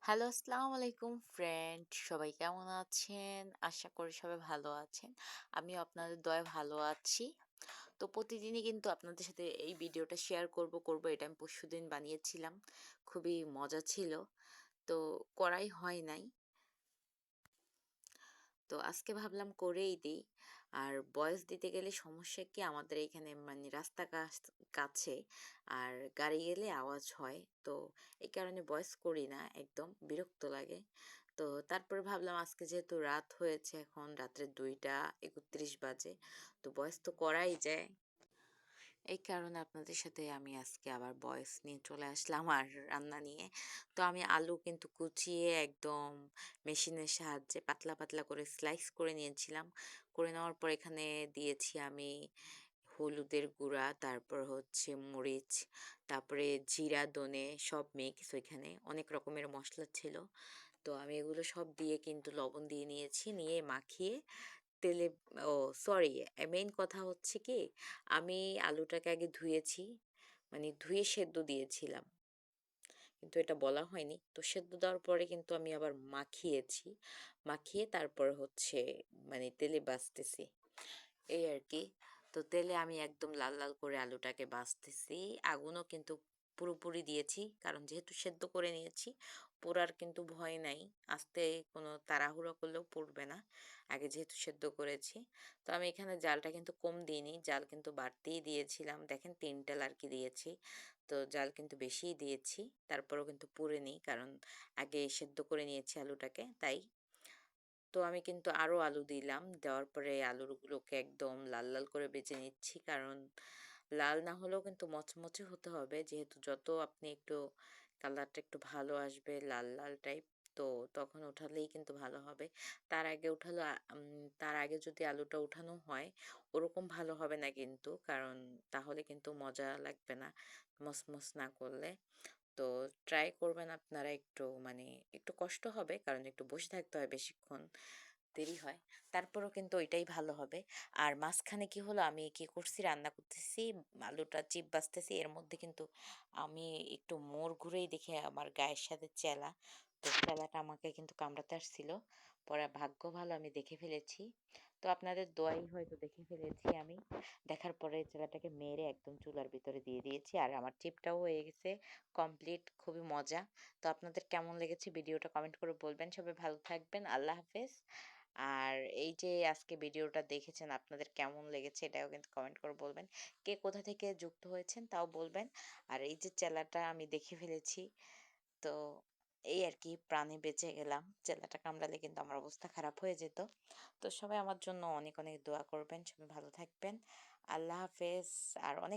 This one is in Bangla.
হ্যালো, আসসালামু আলাইকুম ফ্রেন্ড। সবাই কেমন আছেন? আশা করি সবাই ভালো আছেন। আমিও আপনাদের দয়ায় ভালো আছি। তো প্রতিদিনই কিন্তু আপনাদের সাথে এই ভিডিওটা শেয়ার করব এটা আমি পরশুদিন বানিয়েছিলাম। খুবই মজা ছিল। তো করাই হয় নাই। তো আজকে ভাবলাম করেই দিই। আর ভয়েস দিতে গেলে সমস্যা কি আমাদের এইখানে মানে রাস্তা কাছে আর গাড়ি গেলে আওয়াজ হয়। তো এই কারণে ভয়েস করি না একদম বিরক্ত লাগে। তো তারপরে ভাবলাম আজকে যেহেতু রাত হয়েছে এখন রাত্রে 2টা 31 বাজে। তো ভয়েস তো করাই যায়। এই কারণে আপনাদের সাথে আমি আজকে আবার ভয়েস নিয়ে চলে আসলাম আর রান্না নিয়ে। তো আমি আলু কিন্তু কুচিয়ে একদম মেশিনের সাহায্যে পাতলা পাতলা করে স্লাইস করে নিয়েছিলাম। করে নেওয়ার পর এখানে দিয়েছি আমি হলুদের গুঁড়া, তারপর হচ্ছে মরিচ, তারপরে জিরা, ধনে সব মিক্স ওইখানে অনেক রকমের মসলা ছিল। তো আমি এগুলো সব দিয়ে কিন্তু লবণ দিয়ে নিয়েছি, নিয়ে মাখিয়ে তেলে ও সরি মেইন কথা হচ্ছে কি আমি আলুটাকে আগে ধুয়েছি, মানে ধুয়ে সেদ্ধ দিয়েছিলাম, কিন্তু এটা বলা হয়নি। তো সেদ্ধ দেওয়ার পরে কিন্তু আমি আবার মাখিয়েছি, মাখিয়ে তারপর হচ্ছে মানে তেলে ভাজতেছি এই আর কি। তো তেলে আমি একদম লাল লাল করে আলুটাকে ভাজতেছি। আগুনও কিন্তু পুরোপুরি দিয়েছি, কারণ যেহেতু সেদ্ধ করে নিয়েছি পোড়ার কিন্তু ভয় নাই। আস্তে কোনো তাড়াহুড়ো করলেও পুড়বে না, আগে যেহেতু সেদ্ধ করেছি। তো আমি এখানে জালটা কিন্তু কম দিইনি, জাল কিন্তু বাড়তিই দিয়েছিলাম। দেখেন 3 তেল আর কি দিয়েছি। তো জাল কিন্তু বেশিই দিয়েছি, তারপরেও কিন্তু পুড়েনি, কারণ আগে সেদ্ধ করে নিয়েছি আলুটাকে তাই। তো আমি কিন্তু আরো আলু দিলাম। দেওয়ার পরে আলুগুলোকে একদম লাল, লাল করে ভেজে নিচ্ছি। কারণ লাল না হলেও কিন্তু মচমচে হতে হবে। যেহেতু যত আপনি একটু কালারটা একটু ভালো আসবে লাল, লাল টাইপ, তো তখন উঠালেই কিন্তু ভালো হবে। তার আগে যদি আলুটা উঠানো হয় ওরকম ভালো হবে না কিন্তু। কারণ তাহলে কিন্তু মজা লাগবে না মচমচ না করলে। তো ট্রাই করবেন আপনারা একটু, মানে একটু কষ্ট হবে কারণ একটু বসে থাকতে হয় বেশিক্ষণ, দেরি হয়। তারপরেও কিন্তু ওইটাই ভালো হবে। আর মাঝখানে কি হলো, আমি কি করছি রান্না করতেছি, আলুটা চিপ ভাজতেছি, এর মধ্যে কিন্তু আমি একটু মোড় ঘুরেই দেখি আমার গায়ের সাথে চেলা। তো চেলাটা আমাকে কিন্তু কামড়াতে আসছিল। পরে ভাগ্য ভালো আমি দেখে ফেলেছি। তো আপনাদের দোয়াই হয়তো দেখে ফেলেছি আমি। দেখার পরে চেলাটাকে মেরে একদম চুলার ভিতরে দিয়ে দিয়েছি। আর আমার চিপটাও হয়ে গেছে কমপ্লিট। খুবই মজা। তো আপনাদের কেমন লেগেছে ভিডিওটা কমেন্ট করে বলবেন। সবাই ভালো থাকবেন। আল্লাহ হাফেজ। আর এই যে আজকে ভিডিওটা দেখেছেন আপনাদের কেমন লেগেছে এটাও কিন্তু কমেন্ট করে বলবেন। কে কোথা থেকে যুক্ত হয়েছেন তাও বলবেন। আর এই যে চেলাটা আমি দেখে ফেলেছি। তো এই আর কি, প্রাণে বেঁচে গেলাম। চেলাটা কামড়ালে কিন্তু আমার অবস্থা খারাপ হয়ে যেত। তো সবাই আমার জন্য অনেক অনেক দোয়া করবেন। সবাই ভালো থাকবেন। আল্লাহ হাফেজ। আর অনেক